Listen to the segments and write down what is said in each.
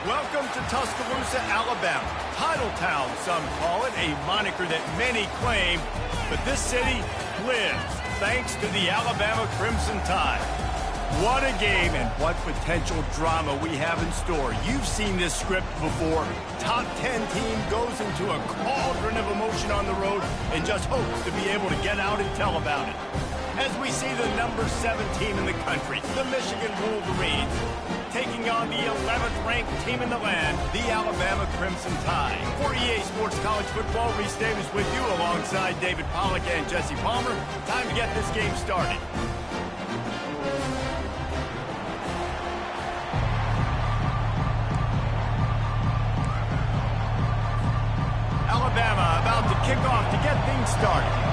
Welcome to Tuscaloosa, Alabama. Title Town, some call it, a moniker that many claim, but this city lives thanks to the Alabama Crimson Tide. What a game and what potential drama we have in store. You've seen this script before. Top 10 team goes into a cauldron of emotion on the road and just hopes to be able to get out and tell about it. As we see the number 7 team in the country, the Michigan Wolverines, taking on the 11th ranked team in the land, the Alabama Crimson Tide. For EA Sports College Football, Reese Davis with you alongside David Pollack and Jesse Palmer. Time to get this game started. Alabama about to kick off to get things started.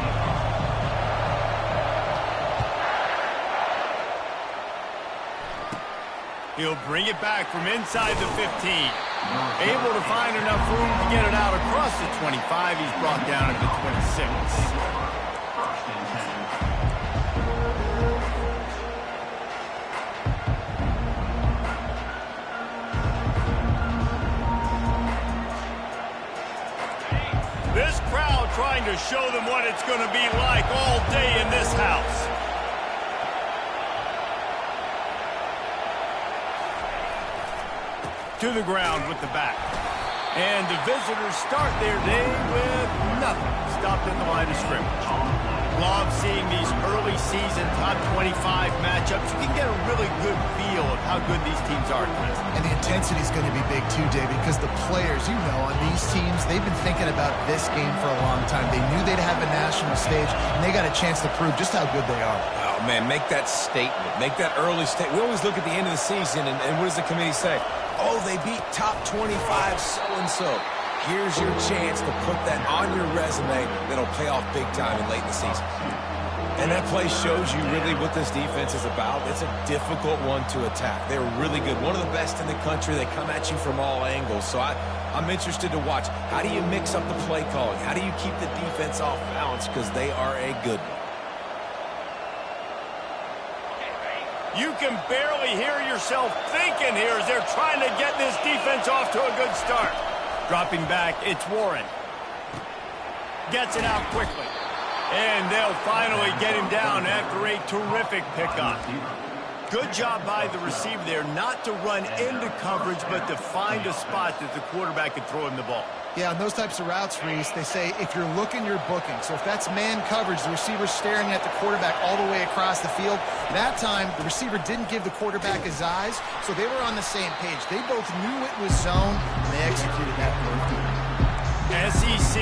He'll bring it back from inside the 15. Able to find enough room to get it out across the 25. He's brought down at the 26. This crowd trying to show them what it's going to be like all day in this house. To the ground with the back. And the visitors start their day with nothing. Stopped at the line of scrimmage. Love seeing these early season top 25 matchups. You can get a really good feel of how good these teams are, Chris. And the intensity is going to be big too, David, because the players, you know, on these teams, they've been thinking about this game for a long time. They knew they'd have a national stage, and they got a chance to prove just how good they are. Oh, man, make that statement. Make that early statement. We always look at the end of the season, and what does the committee say? Oh, they beat top 25 so-and-so. Here's your chance to put that on your resume that'll pay off big time and late in the season. And that play shows you really what this defense is about. It's a difficult one to attack. They're really good. One of the best in the country. They come at you from all angles. So I'm interested to watch. How do you mix up the play calling? How do you keep the defense off balance? Because they are a good one. You can barely hear yourself thinking here as they're trying to get this defense off to a good start. Dropping back, it's Warren. Gets it out quickly. And they'll finally get him down after a terrific pickup. Good job by the receiver there not to run into coverage, but to find a spot that the quarterback could throw him the ball. Yeah, on those types of routes, Reese, they say if you're looking, you're booking. So if that's man coverage, the receiver's staring at the quarterback all the way across the field. That time, the receiver didn't give the quarterback his eyes, so they were on the same page. They both knew it was zone, and they executed that perfectly. SEC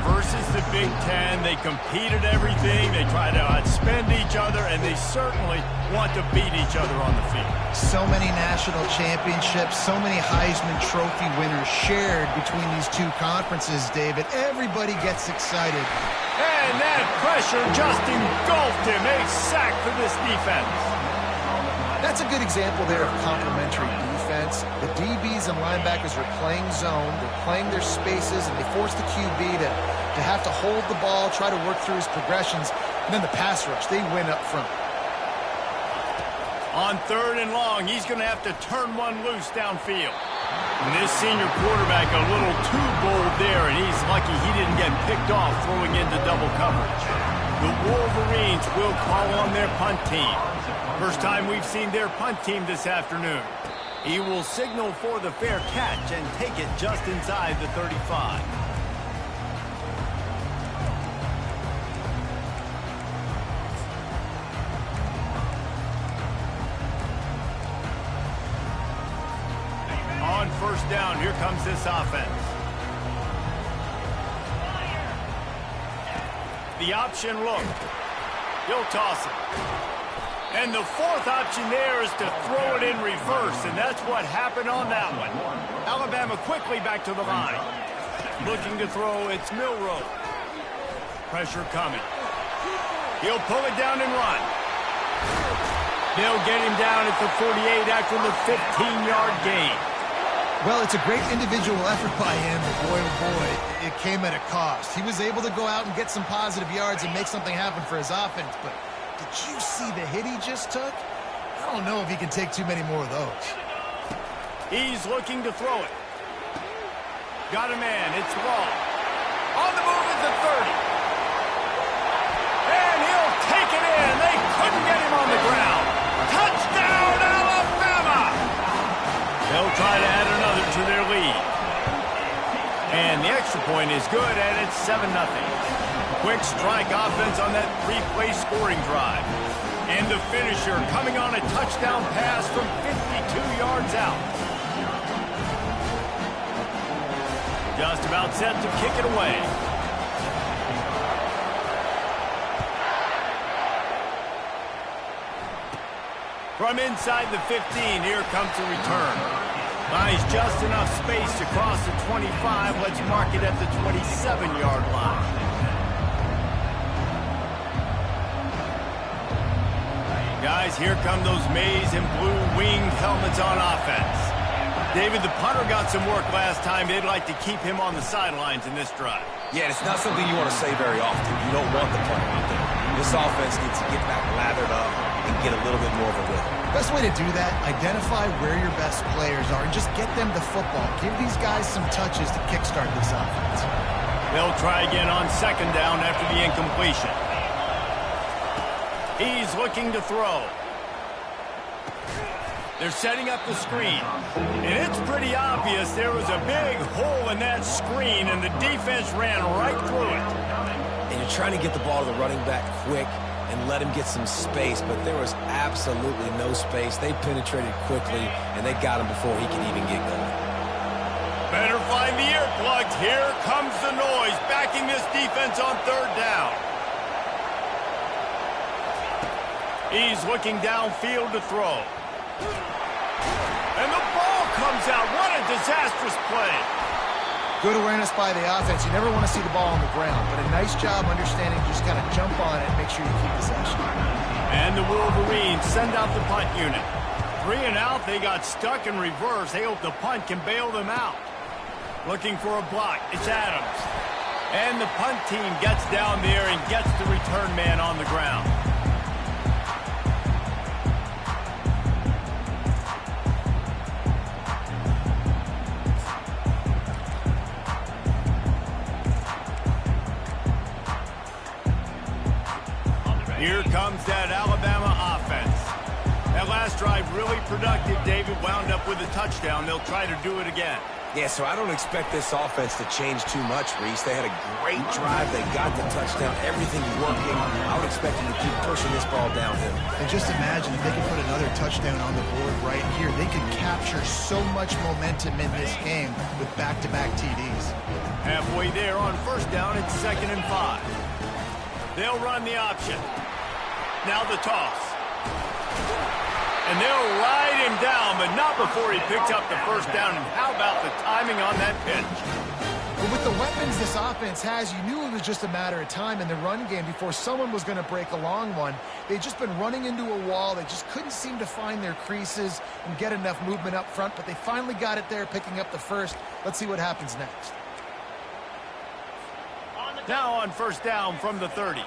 versus the Big Ten. They compete at everything. They try to outspend each other, and they certainly want to beat each other on the field. So many national championships, so many Heisman Trophy winners shared between these two conferences, David. Everybody gets excited. And that pressure just engulfed him. A sack for this defense. That's a good example there of complementary defense. The DBs and linebackers are playing zone, they're playing their spaces, and they force the QB to have to hold the ball, try to work through his progressions, and then the pass rush, they win up front. On 3rd and long, he's going to have to turn one loose downfield. And this senior quarterback a little too bold there, and he's lucky he didn't get picked off throwing into double coverage. The Wolverines will call on their punt team. First time we've seen their punt team this afternoon. He will signal for the fair catch and take it just inside the 35. On 1st down, here comes this offense. The option look. He'll toss it. And the 4th option there is to throw it in reverse, and that's what happened on that one. Alabama quickly back to the line. Looking to throw, it's Milroe. Pressure coming. He'll pull it down and run. They'll get him down at the 48 after the 15-yard gain. Well, it's a great individual effort by him, but boy, oh boy, it came at a cost. He was able to go out and get some positive yards and make something happen for his offense, but did you see the hit he just took? I don't know if he can take too many more of those. He's looking to throw it. Got a man. It's long. On the move at the 30. And he'll take it in. They couldn't get him on the ground. Touchdown, Alabama! They'll try to add another to their lead. And the extra point is good, and it's 7-0. Quick strike offense on that 3-play scoring drive. And the finisher coming on a touchdown pass from 52 yards out. Just about set to kick it away. From inside the 15, here comes the return. Buys just enough space to cross the 25. Let's mark it at the 27-yard line. Guys, here come those maize and blue winged helmets on offense. David, the punter got some work last time. They'd like to keep him on the sidelines in this drive. Yeah, it's not something you want to say very often. You don't want the punter out there. This offense needs to get back lathered up and get a little bit more of a rhythm. Best way to do that, identify where your best players are and just get them the football. Give these guys some touches to kickstart this offense. They'll try again on second down after the incompletion. He's looking to throw. They're setting up the screen. And it's pretty obvious there was a big hole in that screen, and the defense ran right through it. And you're trying to get the ball to the running back quick and let him get some space, but there was absolutely no space. They penetrated quickly, and they got him before he could even get going. Better find the earplugs. Here comes the noise, backing this defense on third down. He's looking downfield to throw. And the ball comes out. What a disastrous play. Good awareness by the offense. You never want to see the ball on the ground, but a nice job understanding just kind of jump on it and make sure you keep possession. And the Wolverines send out the punt unit. 3 and out, they got stuck in reverse. They hope the punt can bail them out. Looking for a block. It's Adams. And the punt team gets down there and gets the return man on the ground. Here comes that Alabama offense. That last drive really productive. David wound up with a touchdown. They'll try to do it again. Yeah, so I don't expect this offense to change too much, Reese. They had a great drive. They got the touchdown. Everything's working. I would expect them to keep pushing this ball downhill. And just imagine if they could put another touchdown on the board right here. They could capture so much momentum in this game with back-to-back TDs. Halfway there on first down, it's 2nd and 5. They'll run the option. Now the toss. And they'll ride him down, but not before he picks up the first down. And how about the timing on that pitch? But with the weapons this offense has, you knew it was just a matter of time in the run game before someone was going to break a long one. They'd just been running into a wall. They just couldn't seem to find their creases and get enough movement up front, but they finally got it there, picking up the first. Let's see what happens next. Now on first down from the 30.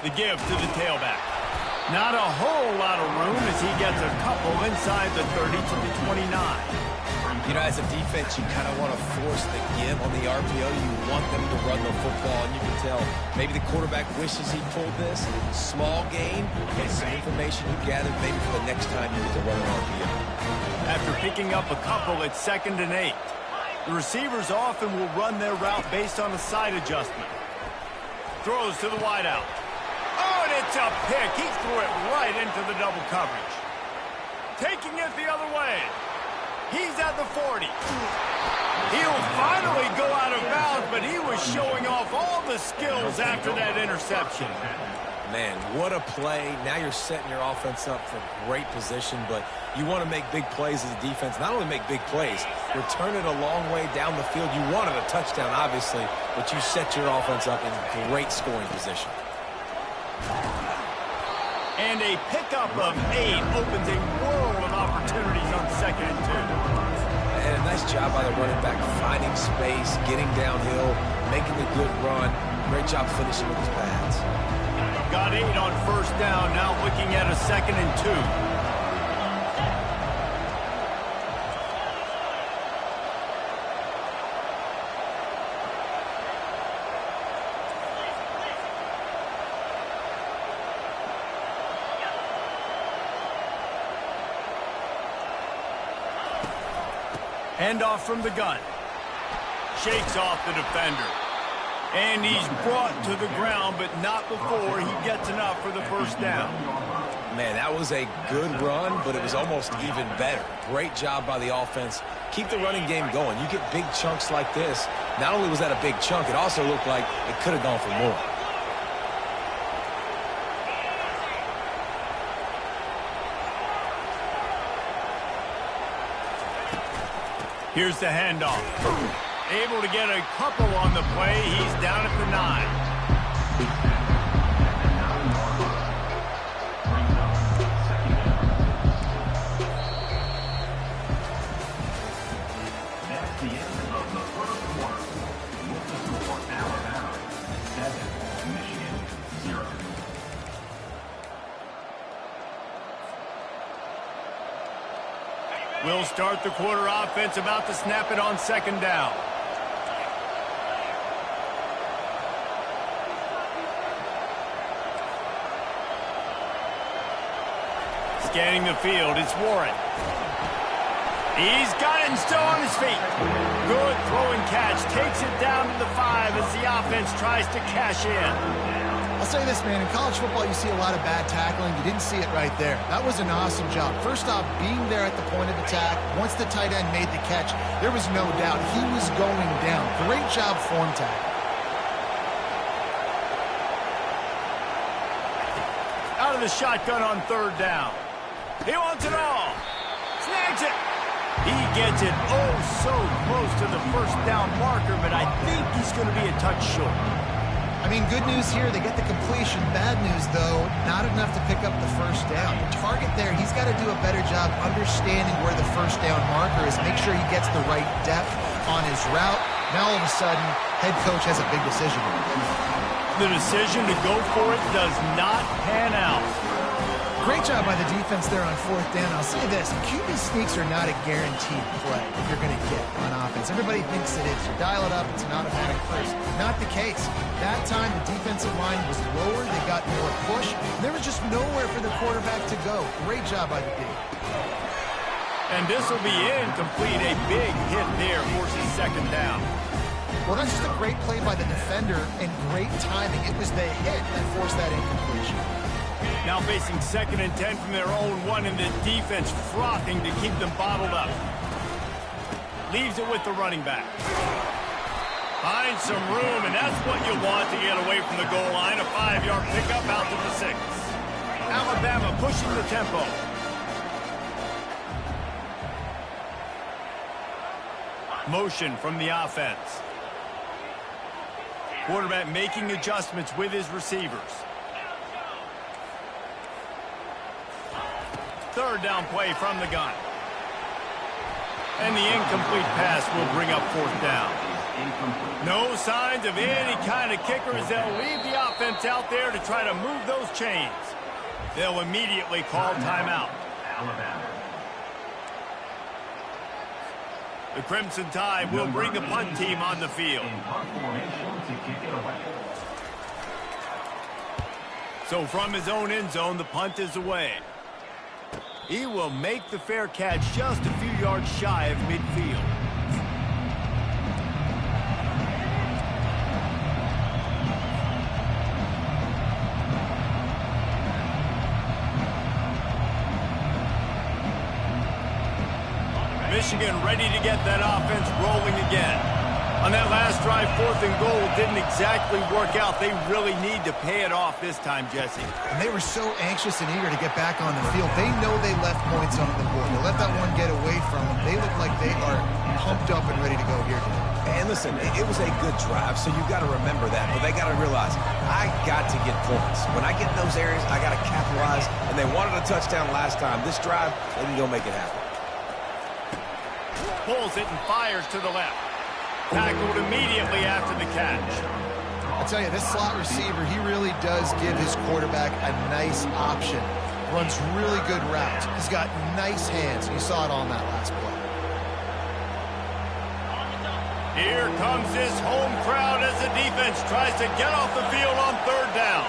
The give to the tailback. Not a whole lot of room as he gets a couple inside the 30 to the 29. You know, as a defense, you kind of want to force the give on the RPO. You want them to run the football, and you can tell maybe the quarterback wishes he pulled this. Small gain, get some information you gathered maybe for the next time you get to run an RPO. After picking up a couple, it's 2nd and 8. The receivers often will run their route based on a side adjustment. Throws to the wideout. Oh, and it's a pick. He threw it right into the double coverage. Taking it the other way. He's at the 40. He'll finally go out of bounds, but he was showing off all the skills after that interception. Man, what a play. Now you're setting your offense up for great position, but you want to make big plays as a defense. Not only make big plays, return it a long way down the field. You wanted a touchdown, obviously, but you set your offense up in great scoring position. And a pickup of 8 opens a world of opportunities on 2nd and 2. And a nice job by the running back, finding space, getting downhill, making a good run. Great job finishing with his pads. Got 8 on first down, now looking at a 2nd and 2. Handoff from the gun. Shakes off the defender. And he's brought to the ground, but not before he gets enough for the first down. Man, that was a good run, but it was almost even better. Great job by the offense. Keep the running game going. You get big chunks like this. Not only was that a big chunk, it also looked like it could have gone for more. Here's the handoff. Able to get a couple on the play. He's down at the 9. That's the end of the first quarter. With the score, Alabama 7, Michigan 0. We'll start the quarter offense, about to snap it on 2nd down. Scanning the field, it's Warren. He's got it and still on his feet. Good throw and catch, takes it down to the 5 as the offense tries to cash in. I'll say this, man, in college football you see a lot of bad tackling. You didn't see it right there. That was an awesome job. First off, being there at the point of attack. Once the tight end made the catch, there was no doubt he was going down. Great job form tackle. Out of the shotgun on 3rd down. He wants it all. Snags it. He gets it oh so close to the first down marker, but I think he's going to be a touch short. I mean, good news here, they get the completion. Bad news, though, not enough to pick up the first down. The target there, he's got to do a better job understanding where the first down marker is, make sure he gets the right depth on his route. Now, all of a sudden, head coach has a big decision to make. The decision to go for it does not pan out. Great job by the defense there on 4th down. I'll say this, QB sneaks are not a guaranteed play that you're going to get on offense. Everybody thinks it is. You dial it up, it's an automatic first. Not the case. That time, the defensive line was lower. They got more push. There was just nowhere for the quarterback to go. Great job by the D. And this will be incomplete. A big hit there forces 2nd down. Well, that's just a great play by the defender and great timing. It was the hit that forced that incompletion. Now facing 2nd and 10 from their own 1, and the defense frothing to keep them bottled up. Leaves it with the running back. Finds some room, and that's what you want to get away from the goal line. A 5-yard pickup out to the 6. Alabama pushing the tempo. Motion from the offense. Quarterback making adjustments with his receivers. 3rd down play from the gun. And the incomplete pass will bring up 4th down. No signs of any kind of kicker as they'll leave the offense out there to try to move those chains. They'll immediately call timeout. The Crimson Tide will bring the punt team on the field. So from his own end zone, the punt is away. He will make the fair catch just a few yards shy of midfield. Michigan ready to get that offense rolling again. On that last drive, 4th and goal didn't exactly work out. They really need to pay it off this time, Jesse. And they were so anxious and eager to get back on the field. They know they left points on the board. They let that one get away from them. They look like they are pumped up and ready to go here today. And listen, it was a good drive, so you've got to remember that. But they got to realize, I got to get points. When I get in those areas, I got to capitalize. And they wanted a touchdown last time. This drive, they can go make it happen. Pulls it and fires to the left. Tackled immediately after the catch. I tell you, this slot receiver, he really does give his quarterback a nice option. Runs really good routes. He's got nice hands. You saw it on that last play. Here comes this home crowd as the defense tries to get off the field on third down.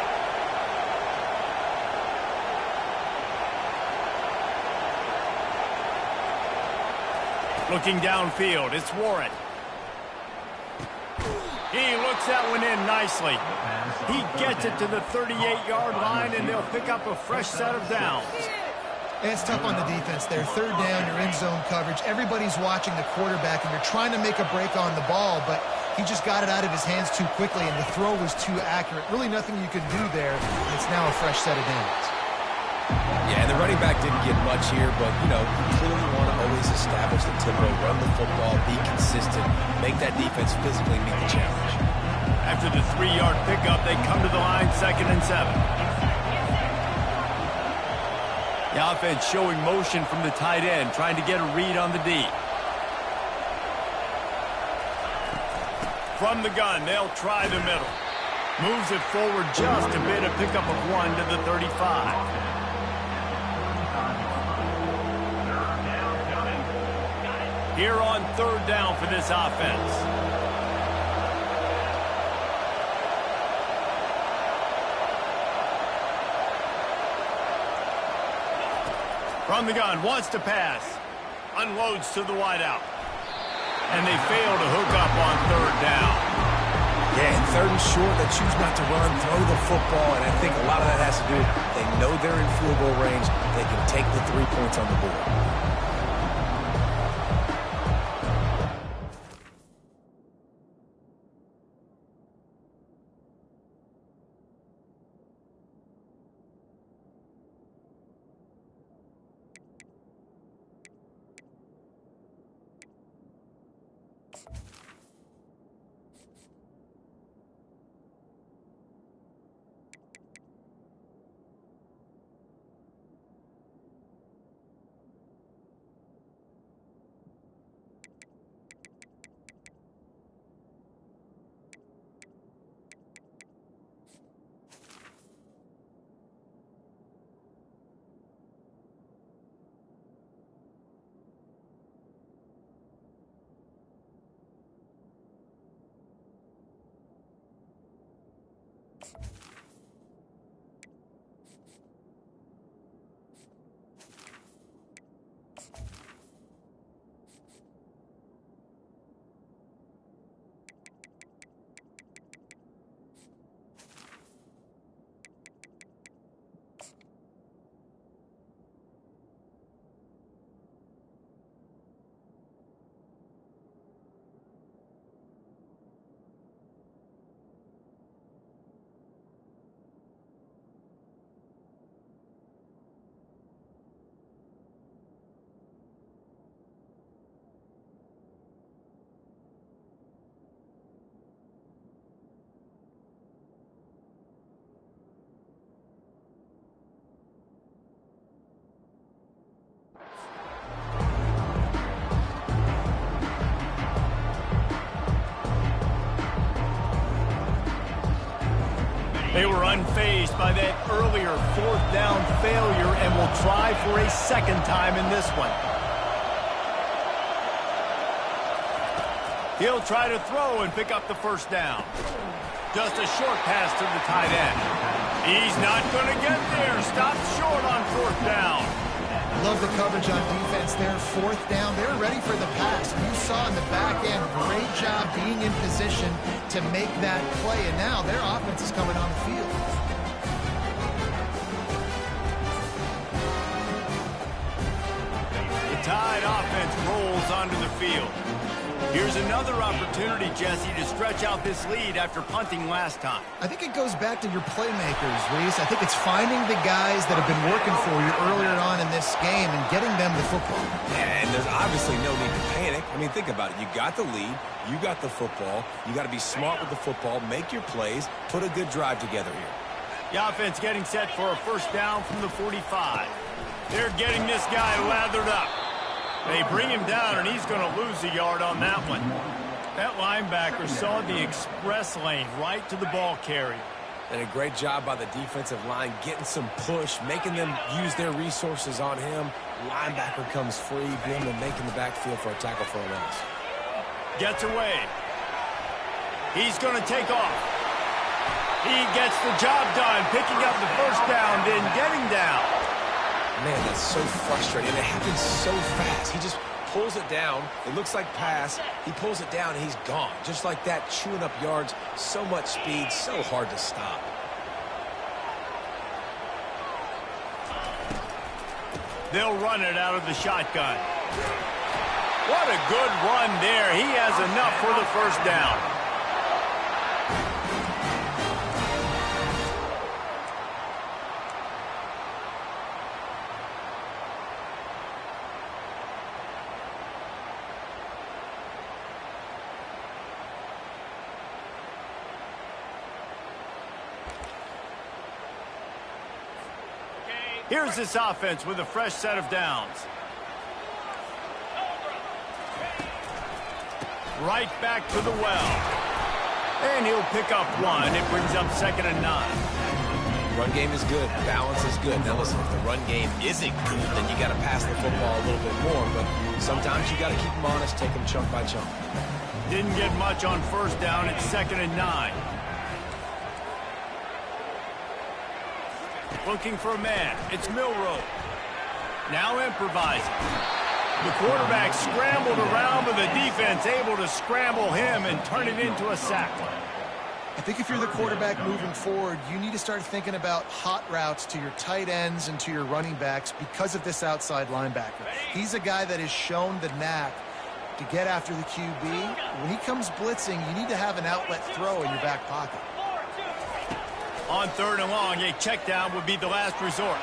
Looking downfield, it's Warren. He looks that one in nicely. He gets it to the 38-yard line, and they'll pick up a fresh set of downs. And it's tough on the defense there. Third down, you're in zone coverage. Everybody's watching the quarterback, and you're trying to make a break on the ball, but he just got it out of his hands too quickly, and the throw was too accurate. Really nothing you can do there, and it's now a fresh set of downs. Yeah, and the running back didn't get much here, but, you clearly want to always establish the tempo, run the football, be consistent, make that defense physically meet the challenge. After the 3-yard pickup, they come to the line, 2nd and 7. The offense showing motion from the tight end, trying to get a read on the D. From the gun, they'll try the middle. Moves it forward just a bit, a pickup of 1 to the 35. Here on third down for this offense. From the gun, wants to pass. Unloads to the wideout. And they fail to hook up on third down. Yeah, and 3rd and short, they choose not to run, throw the football, and I think a lot of that has to do with they know they're in field goal range. They can take the 3 points on the board. They were unfazed by that earlier 4th down failure and will try for a 2nd time in this one. He'll try to throw and pick up the 1st down. Just a short pass to the tight end. He's not going to get there. Stopped short on 4th down. Love the coverage on defense there. 4th down, they're ready for the pass. You saw in the back end, great job being in position to make that play, and now their offense is coming on the field. The Tide offense rolls onto the field. Here's another opportunity, Jesse, to stretch out this lead after punting last time. I think it goes back to your playmakers, Reese. I think it's finding the guys that have been working for you earlier on in this game and getting them the football. And there's obviously no need to panic. I mean, think about it. You got the lead. You got the football. You got to be smart with the football. Make your plays. Put a good drive together here. The offense getting set for a 1st down from the 45. They're getting this guy lathered up. They bring him down, and he's going to lose a yard on that one. That linebacker saw the express lane right to the ball carrier. And a great job by the defensive line getting some push, making them use their resources on him. Linebacker comes free, boom, and making the backfield for a tackle for a loss. Gets away. He's going to take off. He gets the job done, picking up the first down, then getting down. Man, that's so frustrating. And it happens so fast. He just pulls it down. It looks like pass. He pulls it down, and he's gone. Just like that, chewing up yards. So much speed, so hard to stop. They'll run it out of the shotgun. What a good run there. He has enough for the first down. Here's this offense with a fresh set of downs. Right back to the well. And he'll pick up one. It brings up 2nd and 9. Run game is good. Balance is good. Now listen, if the run game isn't good, then you got to pass the football a little bit more. But sometimes you got to keep them honest, take them chunk by chunk. Didn't get much on first down. It's 2nd and 9. Looking for a man. It's Milroe. Now improvising. The quarterback scrambled around, but the defense able to scramble him and turn it into a sack. I think if you're the quarterback moving forward, you need to start thinking about hot routes to your tight ends and to your running backs because of this outside linebacker. He's a guy that has shown the knack to get after the QB. When he comes blitzing, you need to have an outlet throw in your back pocket. On 3rd and long, a check down would be the last resort.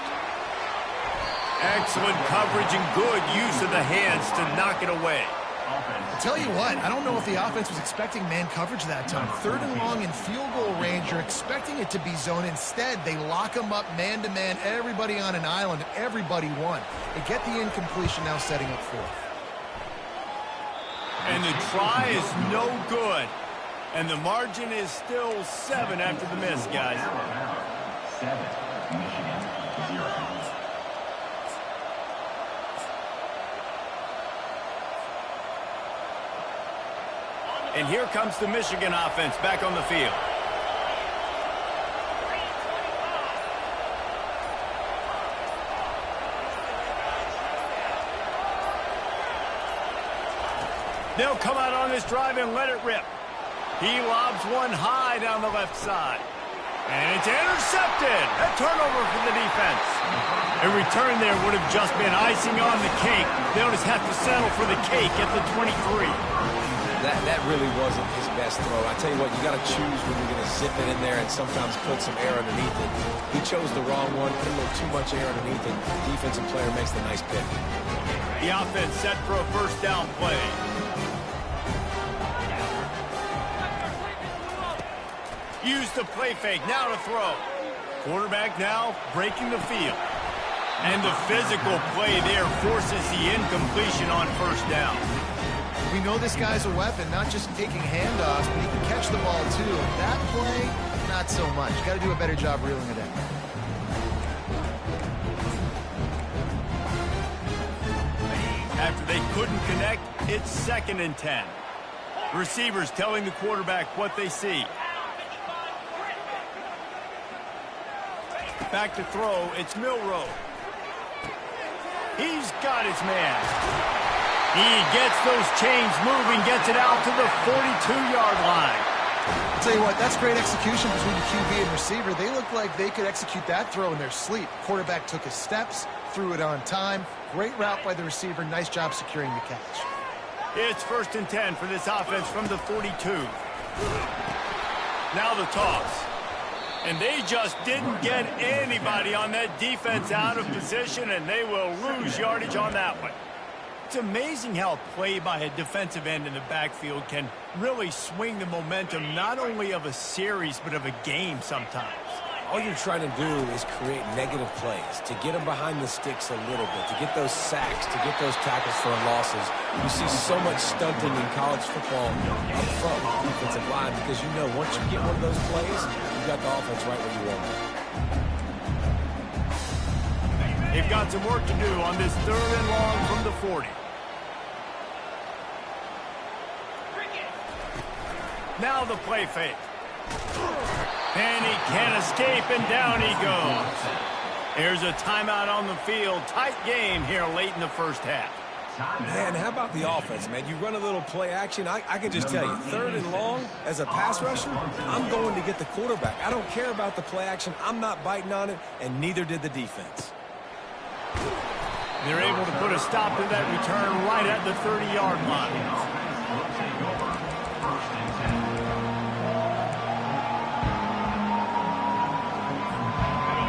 Excellent coverage and good use of the hands to knock it away. I'll tell you what, I don't know if the offense was expecting man coverage that time. 3rd and long in field goal range, you're expecting it to be zone. Instead, they lock them up man-to-man, everybody on an island, everybody won. They get the incompletion, now setting up 4th. And the try is no good. And the margin is still 7 after the miss, guys. 7, Michigan 0. And here comes the Michigan offense back on the field. They'll come out on this drive and let it rip. He lobs one high down the left side. And it's intercepted. A turnover for the defense. A return there would have just been icing on the cake. They'll just have to settle for the cake at the 23. That really wasn't his best throw. I tell you what, you got to choose when you're going to zip it in there and sometimes put some air underneath it. He chose the wrong one, put a little too much air underneath it. Defensive player makes the nice pick. The offense set for a first down play. Use the play fake, now to throw. Quarterback now breaking the field. And the physical play there forces the incompletion on first down. We know this guy's a weapon, not just taking handoffs, but he can catch the ball too. That play, not so much. Got to do a better job reeling it in. After they couldn't connect, it's 2nd and 10. Receivers telling the quarterback what they see. Back to throw, it's Milroe. He's got his man. He gets those chains moving, gets it out to the 42-yard line. I'll tell you what, that's great execution between the QB and receiver. They look like they could execute that throw in their sleep. Quarterback took his steps, threw it on time. Great route by the receiver. Nice job securing the catch. It's 1st and 10 for this offense from the 42. Now the toss. And they just didn't get anybody on that defense out of position, and they will lose yardage on that one. It's amazing how a play by a defensive end in the backfield can really swing the momentum not only of a series but of a game sometimes. All you're trying to do is create negative plays, to get them behind the sticks a little bit, to get those sacks, to get those tackles for losses. You see so much stunting in college football up front with the defensive line because you know once you get one of those plays, you've got the offense right where you want it. They've got some work to do on this 3rd and long from the 40. Now the play fake. And he can't escape, and down he goes. There's a timeout on the field. Tight game here late in the first half. Man, how about the offense, man? You run a little play action. I can just tell you, 3rd and long, as a pass rusher, I'm going to get the quarterback. I don't care about the play action. I'm not biting on it, and neither did the defense. They're able to put a stop to that return right at the 30-yard line.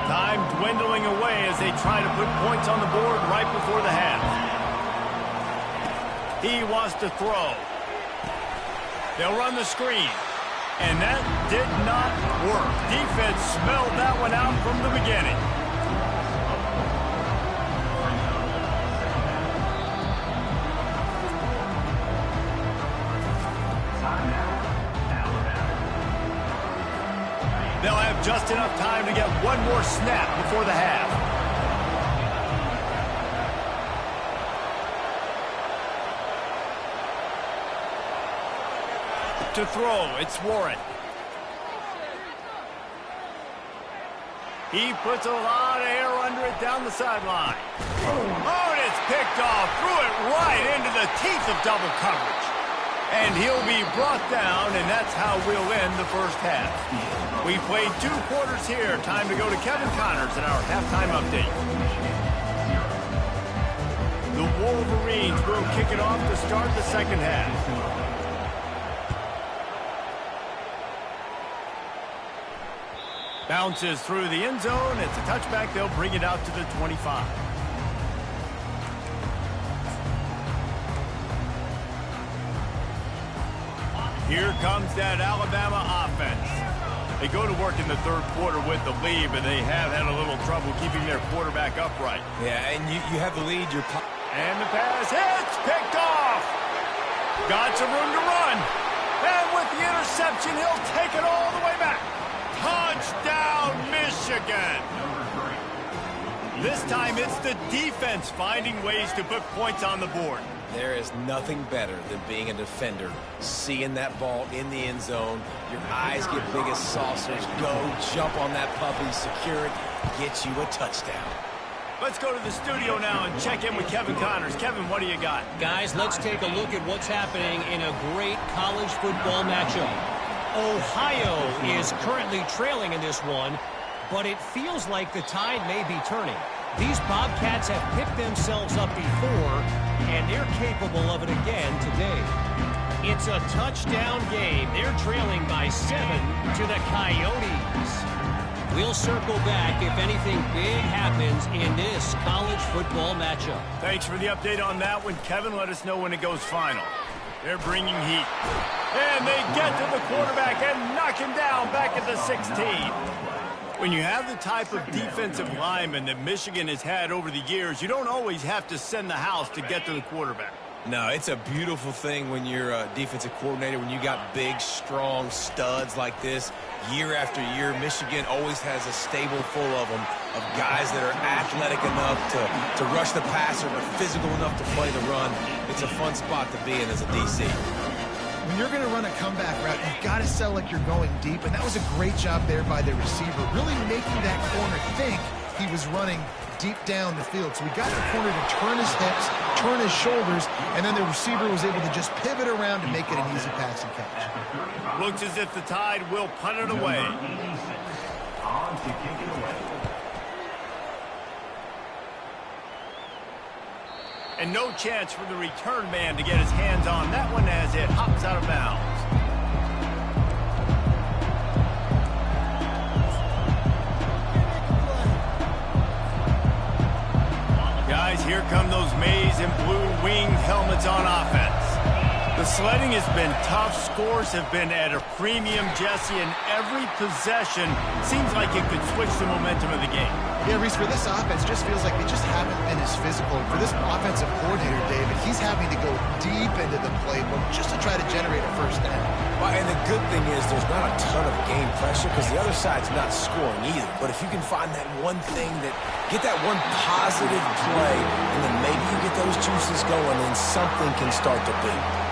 Time dwindling away as they try to put points on the board right before the half. He wants to throw. They'll run the screen. And that did not work. Defense smelled that one out from the beginning. They'll have just enough time to get one more snap before the half. To throw, it's Warren. He puts a lot of air under it down the sideline. Oh, and it's picked off. Threw it right into the teeth of double coverage. And he'll be brought down, and that's how we'll end the first half. We played 2 quarters here. Time to go to Kevin Connors in our halftime update. The Wolverines will kick it off to start the second half. Bounces through the end zone. It's a touchback. They'll bring it out to the 25. Here comes that Alabama offense. They go to work in the 3rd quarter with the lead, but they have had a little trouble keeping their quarterback upright. Yeah, and you have the lead. And the pass hits, picked off. Got some room to run. And with the interception, he'll take it all the way back. Touchdown, Michigan. This time it's the defense finding ways to put points on the board. There is nothing better than being a defender, seeing that ball in the end zone. Your eyes get big as saucers. Go, jump on that puppy, secure it, get you a touchdown. Let's go to the studio now and check in with Kevin Connors. Kevin, what do you got? Guys, let's take a look at what's happening in a great college football matchup. Ohio is currently trailing in this one, but it feels like the tide may be turning. These Bobcats have picked themselves up before, and they're capable of it again today. It's a touchdown game. They're trailing by 7 to the Coyotes. We'll circle back if anything big happens in this college football matchup. Thanks for the update on that one, Kevin. Let us know when it goes final. They're bringing heat. And they get to the quarterback and knock him down back at the 16. When you have the type of defensive lineman that Michigan has had over the years, you don't always have to send the house to get to the quarterback. No, it's a beautiful thing when you're a defensive coordinator, when you got big, strong studs like this. Year after year, Michigan always has a stable full of them, of guys that are athletic enough to rush the passer, but physical enough to play the run. It's a fun spot to be in as a DC. When you're going to run a comeback route, you've got to sell like you're going deep, and that was a great job there by the receiver, really making that corner think he was running deep down the field. So we got the corner to turn his hips, turn his shoulders, and then the receiver was able to just pivot around and make it an easy pass and catch. Looks as if the Tide will punt it away. On to kick it away. And no chance for the return man to get his hands on that one as it hops out of bounds. Guys, here come those maize and blue winged helmets on offense. The sledding has been tough. Scores have been at a premium, Jesse, and every possession seems like it could switch the momentum of the game. Yeah, Reese, for this offense, just feels like they just haven't been as physical. For this offensive coordinator, David, he's having to go deep into the playbook just to try to generate a first down. Well, and the good thing is there's not a ton of game pressure because the other side's not scoring either. But if you can find that one thing get that one positive play, and then maybe you get those juices going and something can start to beat.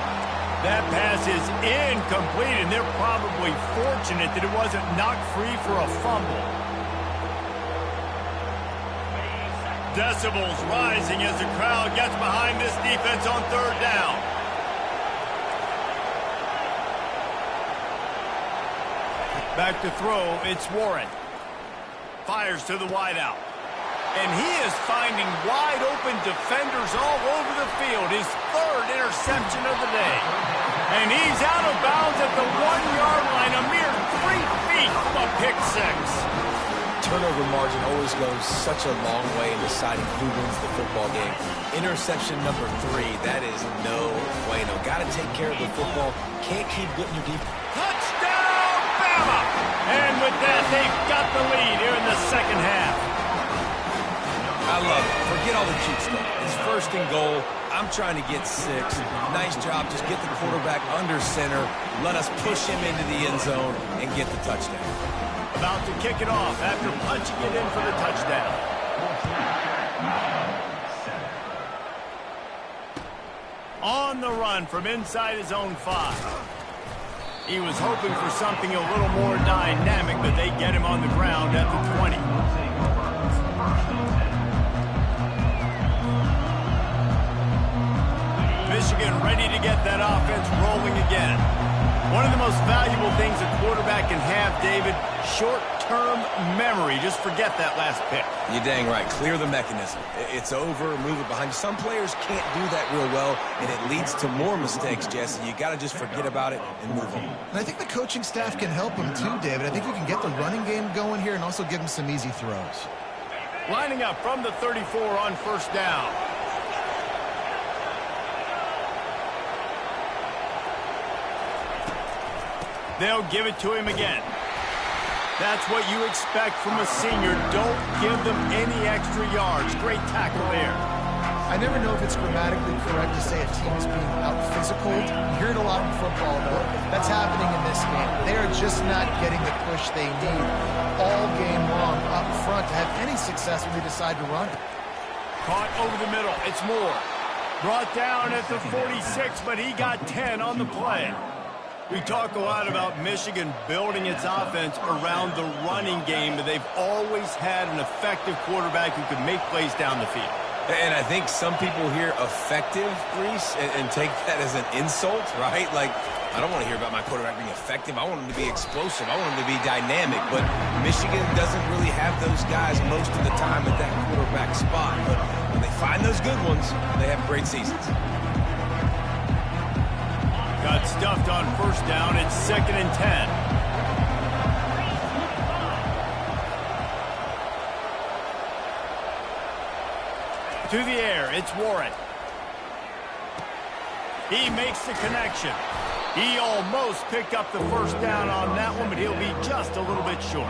That pass is incomplete, and they're probably fortunate that it wasn't knocked free for a fumble. Decibels rising as the crowd gets behind this defense on third down. Back to throw, it's Warren. Fires to the wideout. And he is finding wide-open defenders all over the field. His third interception of the day. And he's out of bounds at the 1-yard line, a mere 3 feet from a pick six. Turnover margin always goes such a long way in deciding who wins the football game. Interception number 3, that is no bueno. Got to take care of the football. Can't keep getting your deep. Touchdown, Bama! And with that, they've got the lead here in the second half. I love it. Forget all the cute stuff. It's first and goal. I'm trying to get 6. Nice job. Just get the quarterback under center. Let us push him into the end zone and get the touchdown. About to kick it off after punching it in for the touchdown. On the run from inside his own 5. He was hoping for something a little more dynamic, but they get him on the ground at the 20. Michigan ready to get that offense rolling again. One of the most valuable things a quarterback can have, David, short-term memory. Just forget that last pick. You're dang right. Clear the mechanism. It's over. Move it behind you. Some players can't do that real well, and it leads to more mistakes, Jesse. You got to just forget about it and move on. And I think the coaching staff can help him too, David. I think you can get the running game going here and also give him some easy throws. Lining up from the 34 on first down. They'll give it to him again. That's what you expect from a senior. Don't give them any extra yards. Great tackle there. I never know if it's grammatically correct to say a team is being out-physicaled. You hear it a lot in football, though. That's happening in this game. They are just not getting the push they need all game long up front to have any success when they decide to run it. Caught over the middle. It's Moore. Brought down at the 46, but he got 10 on the play. We talk a lot about Michigan building its offense around the running game, but they've always had an effective quarterback who can make plays down the field. And I think some people hear effective, Reese, and take that as an insult, right? Like, I don't want to hear about my quarterback being effective. I want him to be explosive. I want him to be dynamic. But Michigan doesn't really have those guys most of the time at that quarterback spot. But when they find those good ones, they have great seasons. Got stuffed on first down. It's 2nd and 10. To the air, it's Warren. He makes the connection. He almost picked up the first down on that one, but he'll be just a little bit short.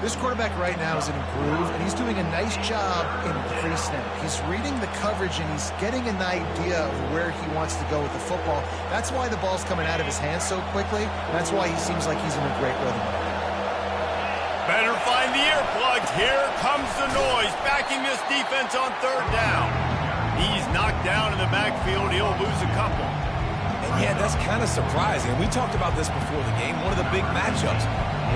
This quarterback right now is in a groove, and he's doing a nice job in pre-snap. He's reading the coverage, and he's getting an idea of where he wants to go with the football. That's why the ball's coming out of his hands so quickly, and that's why he seems like he's in a great rhythm. Better find the earplugs. Here comes the noise, backing this defense on third down. He's knocked down in the backfield. He'll lose a couple. And yeah, that's kind of surprising. We talked about this before the game. One of the big matchups.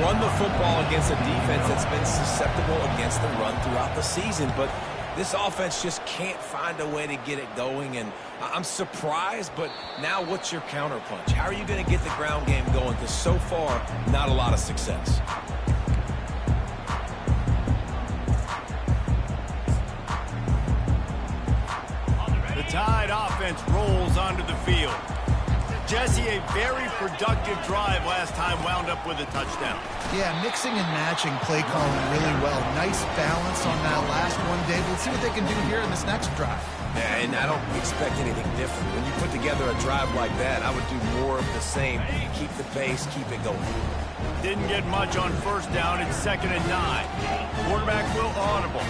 Run the football against a defense that's been susceptible against the run throughout the season. But this offense just can't find a way to get it going. And I'm surprised, but now what's your counterpunch? How are you going to get the ground game going? Because so far, not a lot of success. The Tide offense rolls onto the field. Jesse, a very productive drive last time, wound up with a touchdown. Yeah, mixing and matching play calling really well. Nice balance on that last one, Dave. Let's see what they can do here in this next drive. Yeah, and I don't expect anything different. When you put together a drive like that, I would do more of the same. Keep the pace, keep it going. Didn't get much on first down. It's 2nd and 9. Quarterback will audible.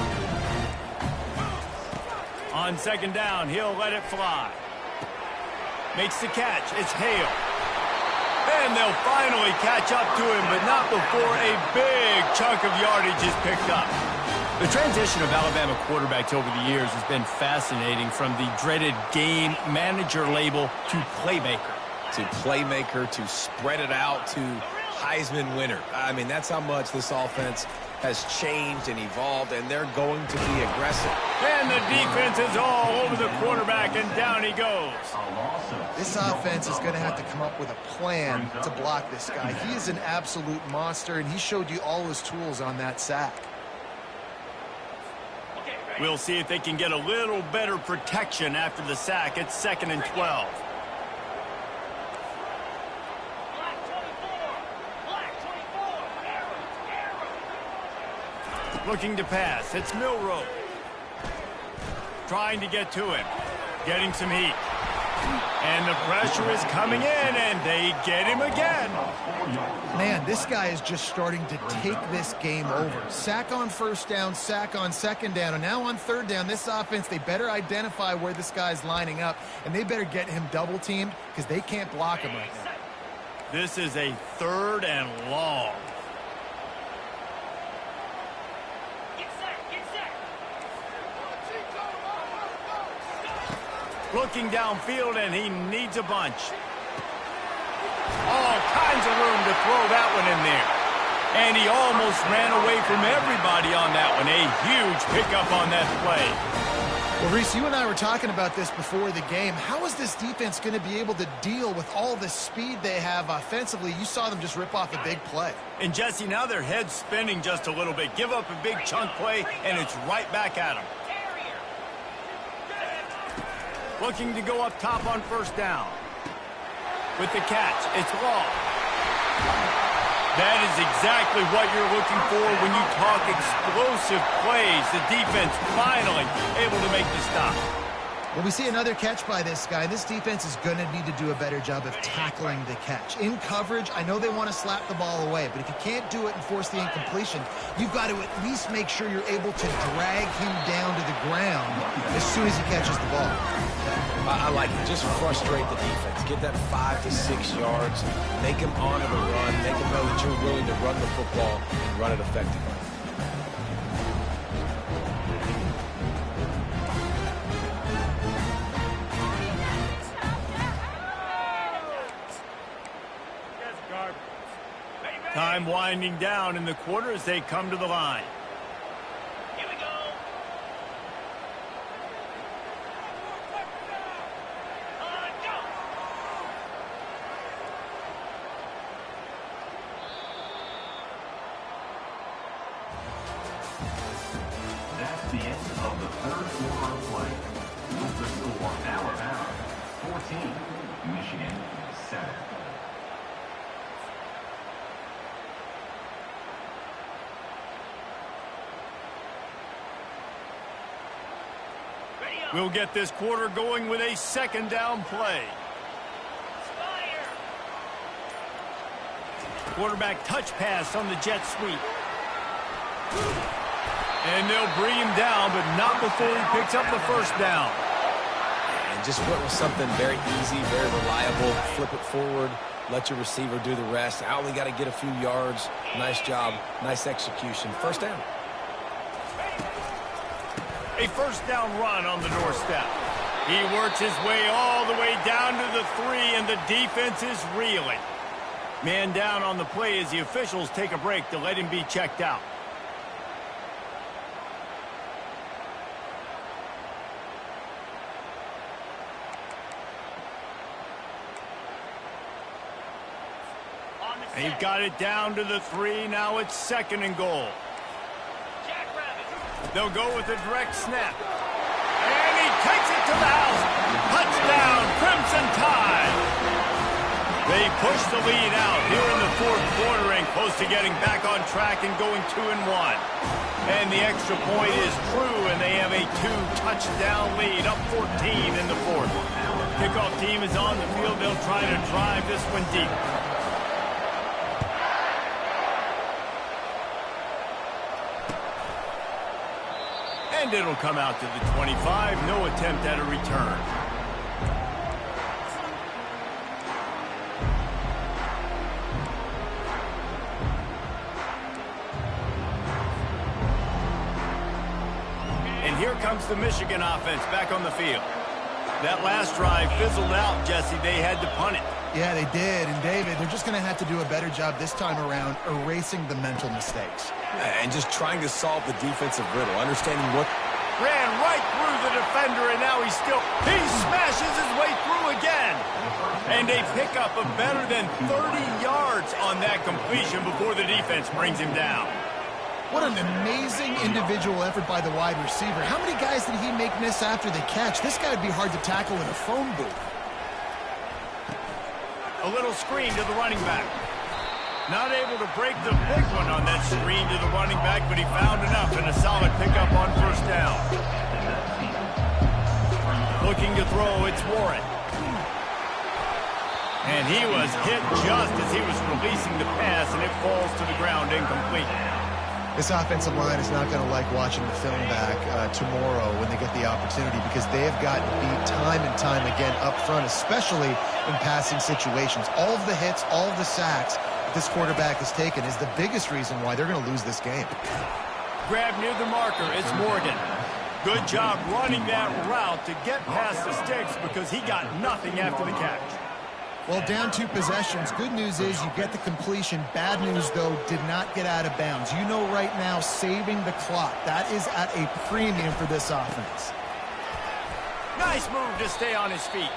On 2nd down, he'll let it fly. Makes the catch. It's Hale. And they'll finally catch up to him, but not before a big chunk of yardage is picked up. The transition of Alabama quarterbacks over the years has been fascinating, from the dreaded game manager label to playmaker. To spread it out to Heisman winner. I mean, that's how much this offense has changed and evolved, and they're going to be aggressive. And the defense is all over the quarterback, and down he goes. This offense is going to have to come up with a plan to block this guy. He is an absolute monster, and he showed you all his tools on that sack. We'll see if they can get a little better protection after the sack. It's 2nd and 12. Looking to pass. It's Milroe. Trying to get to him. Getting some heat. And the pressure is coming in, and they get him again. Man, this guy is just starting to take this game over. Sack on first down, sack on 2nd down, and now on 3rd down, this offense, they better identify where this guy's lining up, and they better get him double-teamed because they can't block him right now. This is a 3rd and long. Looking downfield, and he needs a bunch. All kinds of room to throw that one in there. And he almost ran away from everybody on that one. A huge pickup on that play. Well, Reese, you and I were talking about this before the game. How is this defense going to be able to deal with all the speed they have offensively? You saw them just rip off a big play. And, Jesse, now their head's spinning just a little bit. Give up a big chunk play, and it's right back at them. Looking to go up top on first down. With the catch, it's Law. That is exactly what you're looking for when you talk explosive plays. The defense finally able to make the stop. Well, we see another catch by this guy. This defense is going to need to do a better job of tackling the catch. In coverage, I know they want to slap the ball away, but if you can't do it and force the incompletion, you've got to at least make sure you're able to drag him down to the ground as soon as he catches the ball. I like it. Just frustrate the defense. Get that 5 to 6 yards. Make them honor the run. Make them know that you're willing to run the football and run it effectively. Time winding down in the quarter as they come to the line. Here we go. Go. That's the end of the 3rd quarter of play. With the score, Alabama 14, Michigan 7. We'll get this quarter going with a 2nd down play. Quarterback touch pass on the jet sweep. And they'll bring him down, but not before he picks up the first down. And just went with something very easy, very reliable. Flip it forward. Let your receiver do the rest. I only got to get a few yards. Nice job. Nice execution. First down. A first down run on the doorstep. He works his way all the way down to the 3, and the defense is reeling. Man down on the play as the officials take a break to let him be checked out. They've got it down to the 3. Now it's 2nd and goal. They'll go with a direct snap. And he takes it to the house. Touchdown, Crimson Tide. They push the lead out here in the fourth quarter and close to getting back on track and going 2-1. And the extra point is true, and they have a 2-touchdown lead, up 14 in the fourth. Kickoff team is on the field. They'll try to drive this one deep. And it'll come out to the 25. No attempt at a return. And here comes the Michigan offense back on the field. That last drive fizzled out, Jesse. They had to punt it. Yeah, they did. And, David, they're just going to have to do a better job this time around erasing the mental mistakes. And just trying to solve the defensive riddle, understanding what... Ran right through the defender, and now he smashes his way through again. And a pickup of better than 30 yards on that completion before the defense brings him down. What an amazing individual effort by the wide receiver. How many guys did he make miss after the catch? This guy would be hard to tackle in a phone booth. A little screen to the running back. Not able to break the big one on that screen to the running back, but he found enough and a solid pickup on first down. Looking to throw, it's Warren. And he was hit just as he was releasing the pass, and it falls to the ground incomplete. This offensive line is not going to like watching the film back tomorrow when they get the opportunity, because they have gotten beat time and time again up front, especially in passing situations. All of the hits, all of the sacks this quarterback has taken is the biggest reason why they're going to lose this game. Grab near the marker. It's Morgan. Good job running that route to get past the sticks because he got nothing after the catch. Well, down 2 possessions. Good news is you get the completion. Bad news, though, did not get out of bounds. You know right now, saving the clock. That is at a premium for this offense. Nice move to stay on his feet.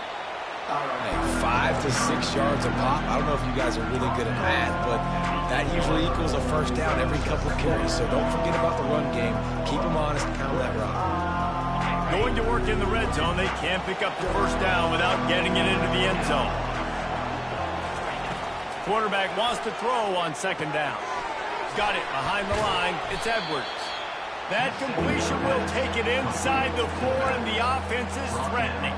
Hey, 5 to 6 yards a pop. I don't know if you guys are really good at math, but that usually equals a first down every couple of carries. So don't forget about the run game. Keep them honest and pound that rock. Going to work in the red zone. They can't pick up the first down without getting it into the end zone. Quarterback wants to throw on second down. Got it behind the line. It's Edwards. That completion will take it inside the 4, and the offense is threatening.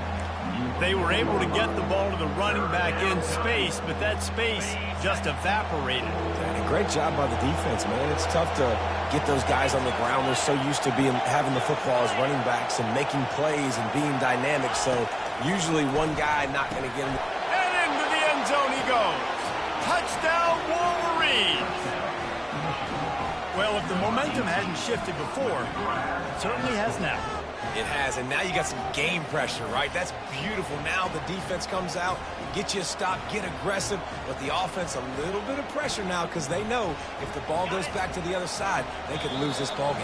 They were able to get the ball to the running back in space, but that space just evaporated. And a great job by the defense, man. It's tough to get those guys on the ground. They're so used to having the football as running backs and making plays and being dynamic. So usually one guy not going to get him. And into the end zone he goes. Touchdown, Wolverines! Well, if the momentum hadn't shifted before, it certainly has now. It has, and now you got some game pressure, right? That's beautiful. Now the defense comes out, get you a stop, get aggressive, but the offense a little bit of pressure now because they know if the ball goes back to the other side, they could lose this ball game.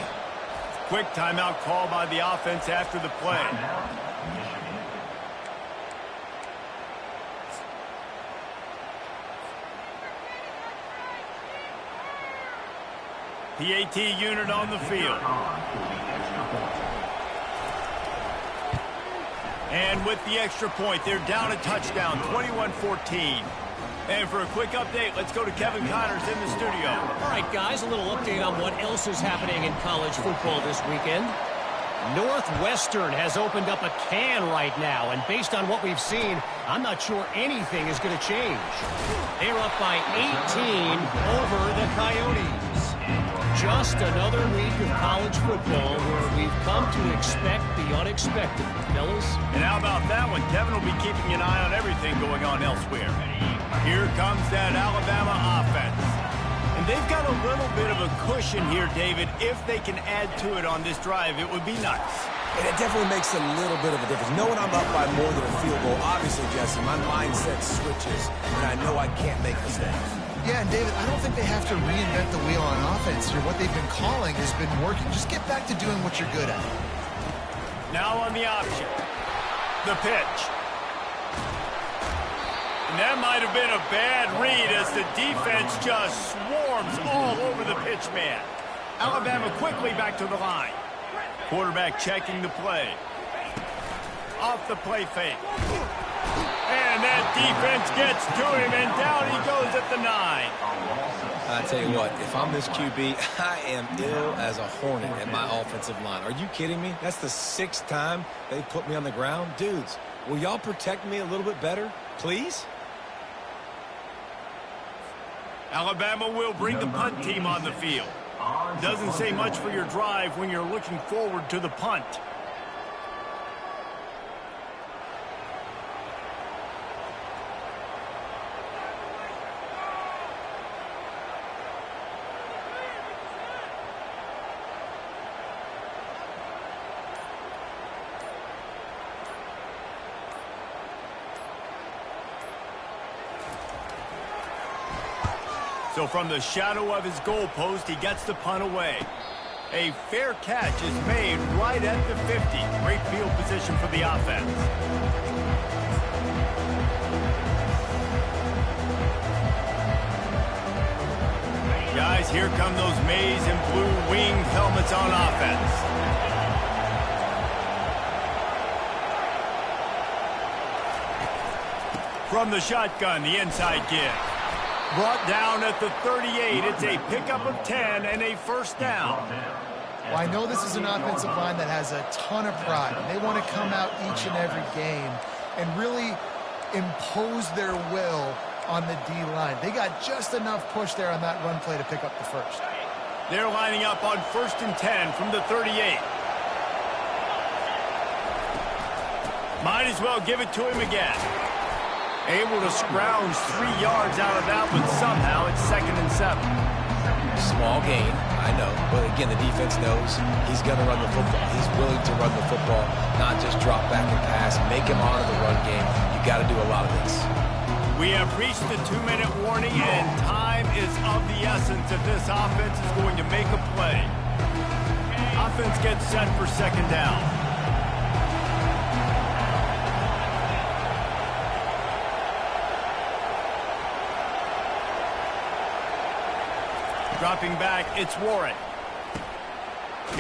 Quick timeout call by the offense after the play. PAT unit on the field. And with the extra point, they're down a touchdown, 21-14. And for a quick update, let's go to Kevin Connors in the studio. All right, guys, a little update on what else is happening in college football this weekend. Northwestern has opened up a can right now, and based on what we've seen, I'm not sure anything is going to change. They're up by 18 over the Coyotes. Just another week of college football where we've come to expect the unexpected, fellas. And how about that one? Kevin will be keeping an eye on everything going on elsewhere. Here comes that Alabama offense. And they've got a little bit of a cushion here, David. If they can add to it on this drive, it would be nice. And it definitely makes a little bit of a difference. Knowing I'm up by more than a field goal, obviously, Jesse, my mindset switches, and I know I can't make mistakes. Yeah, and David, I don't think they have to reinvent the wheel on offense here. What they've been calling has been working. Just get back to doing what you're good at. Now on the option. The pitch. And that might have been a bad read as the defense just swarms all over the pitch man. Alabama quickly back to the line. Quarterback checking the play. Off the play fake. And that defense gets to him, and down he goes at the 9. I tell you what, if I'm this QB, I am ill as a hornet at my offensive line. Are you kidding me? That's the 6th time they put me on the ground. Dudes, will y'all protect me a little bit better, please? Alabama will bring the punt team on the field. Doesn't say much for your drive when you're looking forward to the punt. So from the shadow of his goalpost, he gets the punt away. A fair catch is made right at the 50. Great field position for the offense. Guys, here come those maize and blue winged helmets on offense. From the shotgun, the inside give. Brought down at the 38. It's a pickup of 10 and a first down. Well, I know this is an offensive line that has a ton of pride. They want to come out each and every game and really impose their will on the D-line. They got just enough push there on that run play to pick up the first. They're lining up on 1st and 10 from the 38. Might as well give it to him again. Able to scrounge 3 yards out of that, but somehow it's 2nd and 7. Small gain, I know. But again, the defense knows he's going to run the football. He's willing to run the football, not just drop back and pass, make him honor the run game. You got to do a lot of this. We have reached the 2-minute warning, and time is of the essence if this offense is going to make a play. Offense gets set for 2nd down. Dropping back, it's Warren.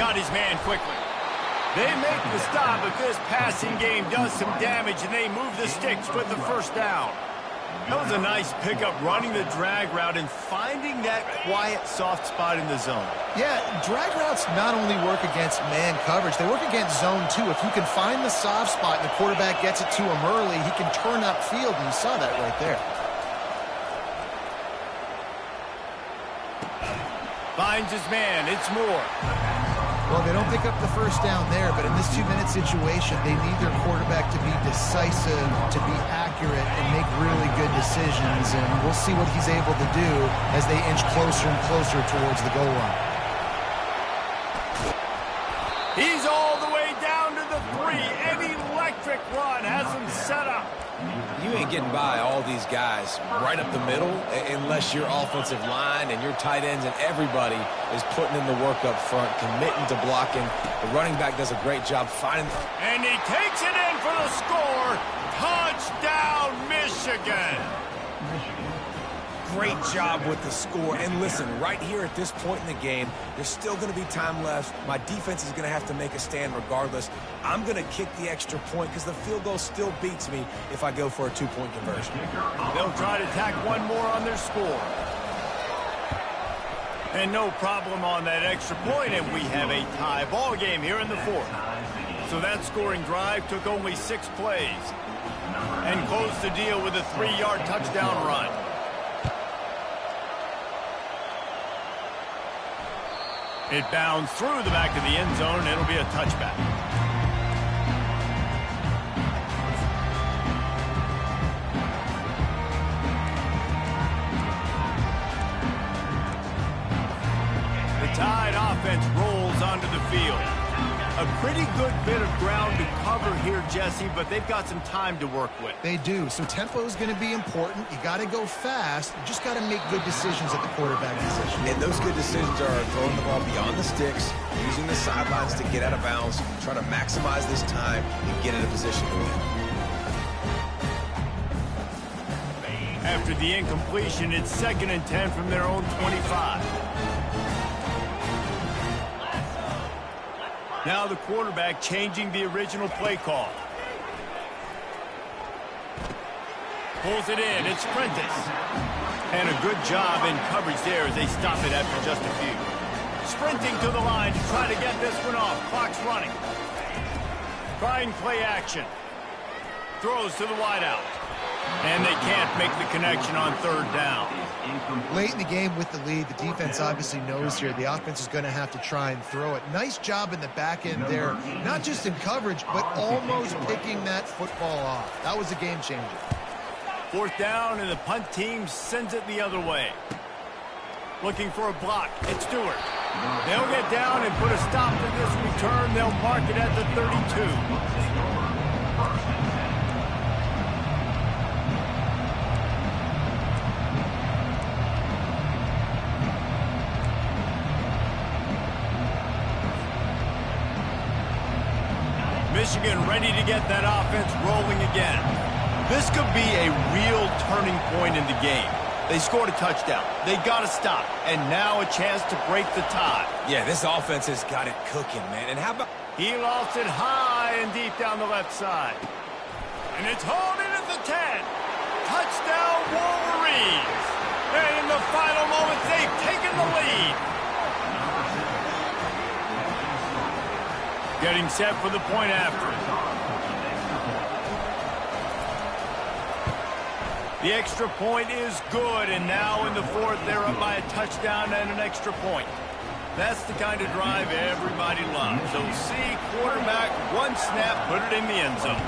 Got his man quickly. They make the stop, but this passing game does some damage, and they move the sticks with the first down. That was a nice pickup, running the drag route and finding that quiet, soft spot in the zone. Yeah, drag routes not only work against man coverage, they work against zone too. If you can find the soft spot and the quarterback gets it to him early, he can turn upfield, and you saw that right there. Finds his man, it's Moore. Well, they don't pick up the first down there, but in this 2-minute situation, they need their quarterback to be decisive, to be accurate, and make really good decisions. And we'll see what he's able to do as they inch closer and closer towards the goal line. He's all the way down to the 3. An electric run has him set up. You ain't getting by all these guys right up the middle unless your offensive line and your tight ends and everybody is putting in the work up front, committing to blocking. The running back does a great job finding. And he takes it in for the score. Touchdown, Michigan. Great job with the score. And listen, right here at this point in the game, there's still going to be time left. My defense is going to have to make a stand regardless. I'm going to kick the extra point because the field goal still beats me if I go for a 2-point conversion. They'll try to tack one more on their score. And no problem on that extra point, and we have a tie ball game here in the 4th. So that scoring drive took only 6 plays and closed the deal with a 3-yard touchdown run. It bounds through the back of the end zone, and it'll be a touchback. The Tide offense rolls onto the field. A pretty good bit of ground to cover here, Jesse, but they've got some time to work with. They do. So tempo is going to be important. You got to go fast. You just got to make good decisions at the quarterback position. And those good decisions are throwing the ball beyond the sticks, using the sidelines to get out of bounds, trying to maximize this time and get in a position to win. After the incompletion, it's 2nd and 10 from their own 25. Now the quarterback changing the original play call. Pulls it in. It's Prentice. And a good job in coverage there as they stop it after just a few. Sprinting to the line to try to get this one off. Clock's running. Trying play action. Throws to the wideout. And they can't make the connection on third down. Late in the game with the lead, the defense obviously knows here the offense is going to have to try and throw it. Nice job in the back end there, not just in coverage, but almost picking that football off. That was a game changer. Fourth down, and the punt team sends it the other way. Looking for a block. It's Stewart. They'll get down and put a stop to this return. They'll mark it at the 32. Michigan ready to get that offense rolling again. This could be a real turning point in the game. They scored a touchdown. They got to stop. And now a chance to break the tie. Yeah, this offense has got it cooking, man. And how about... He lost it high and deep down the left side. And it's hauled in at the 10. Touchdown, Wolverines. And in the final moments, they've taken the lead. Getting set for the point after. The extra point is good, and now in the fourth, they're up by a touchdown and an extra point. That's the kind of drive everybody loves. So see quarterback, one snap, put it in the end zone.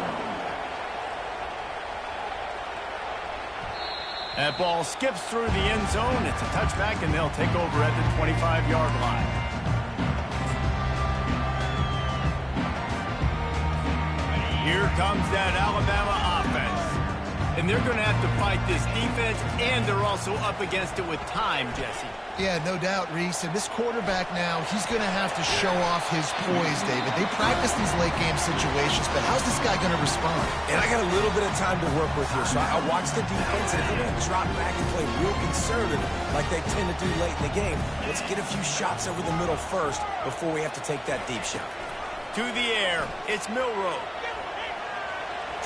That ball skips through the end zone. It's a touchback, and they'll take over at the 25-yard line. Here comes that Alabama offense. And they're going to have to fight this defense, and they're also up against it with time, Jesse. Yeah, no doubt, Reese. And this quarterback now, he's going to have to show off his poise, David. They practice these late-game situations, but how's this guy going to respond? And I got a little bit of time to work with here, so I watched the defense, and if they're going to drop back and play real conservative like they tend to do late in the game, let's get a few shots over the middle first before we have to take that deep shot. To the air, it's Milroe.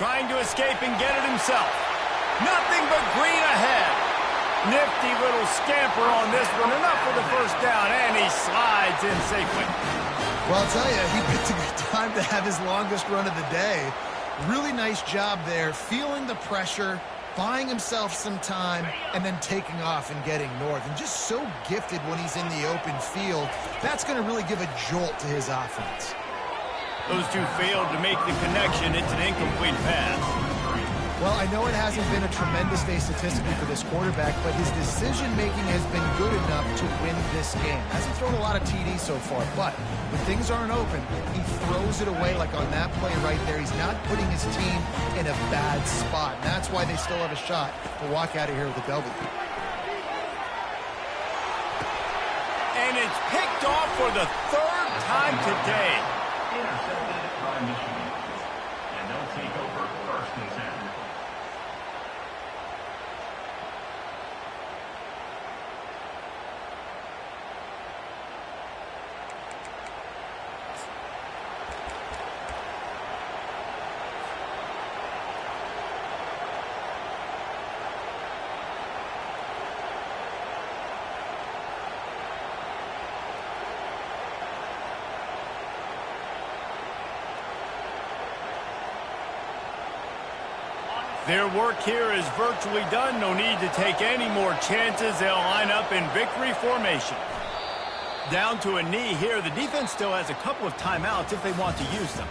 Trying to escape and get it himself. Nothing but green ahead. Nifty little scamper on this one. Enough for the first down, and he slides in safely. Well, I'll tell you, he picked a good time to have his longest run of the day. Really nice job there, feeling the pressure, buying himself some time, and then taking off and getting north. And just so gifted when he's in the open field. That's going to really give a jolt to his offense. Those two failed to make the connection. It's an incomplete pass. Well, I know it hasn't been a tremendous day statistically for this quarterback, but his decision-making has been good enough to win this game. Hasn't thrown a lot of TDs so far, but when things aren't open, he throws it away like on that play right there. He's not putting his team in a bad spot, and that's why they still have a shot to walk out of here with a W. And it's picked off for the third time today. Intercepted by Michigan. And they'll take over first and 10. Their work here is virtually done. No need to take any more chances. They'll line up in victory formation. Down to a knee here. The defense still has a couple of timeouts if they want to use them.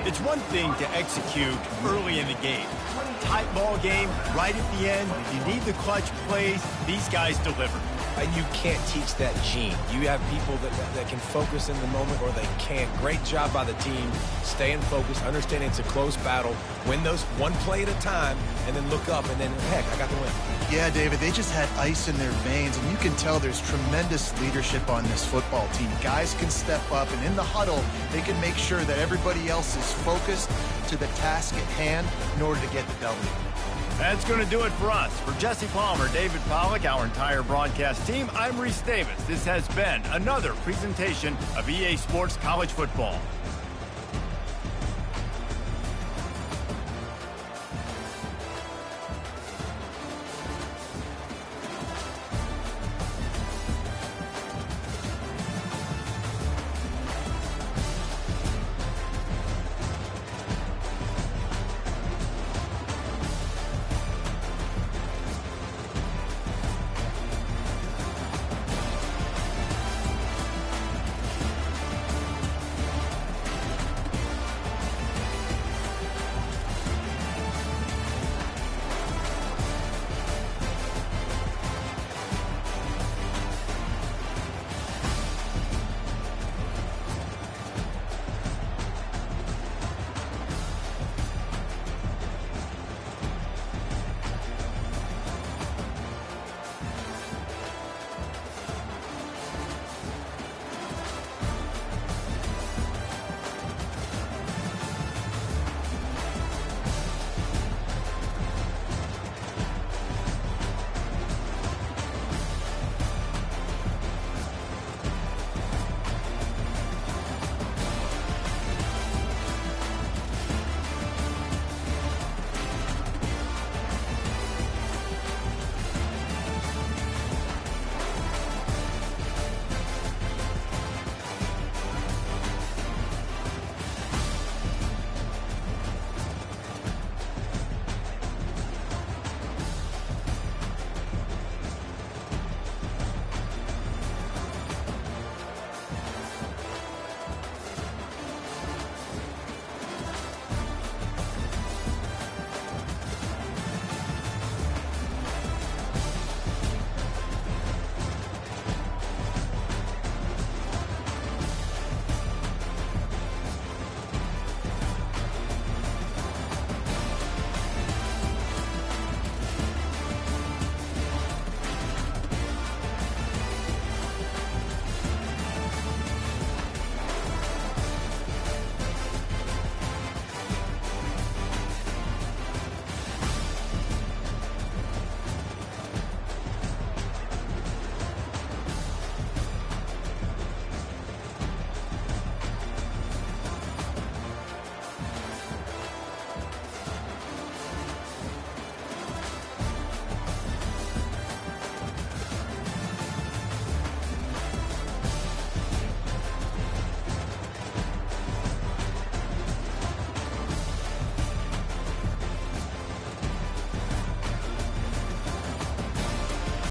It's one thing to execute early in the game. Tight ball game, right at the end. You need the clutch plays. These guys deliver. You can't teach that gene. You have people that can focus in the moment or they can't. Great job by the team, staying focused, understanding it's a close battle, win those one play at a time, and then look up, and then, heck, I got the win. Yeah, David, they just had ice in their veins, and you can tell there's tremendous leadership on this football team. Guys can step up, and in the huddle, they can make sure that everybody else is focused to the task at hand in order to get the W. That's going to do it for us. For Jesse Palmer, David Pollack, our entire broadcast team, I'm Reese Davis. This has been another presentation of EA Sports College Football.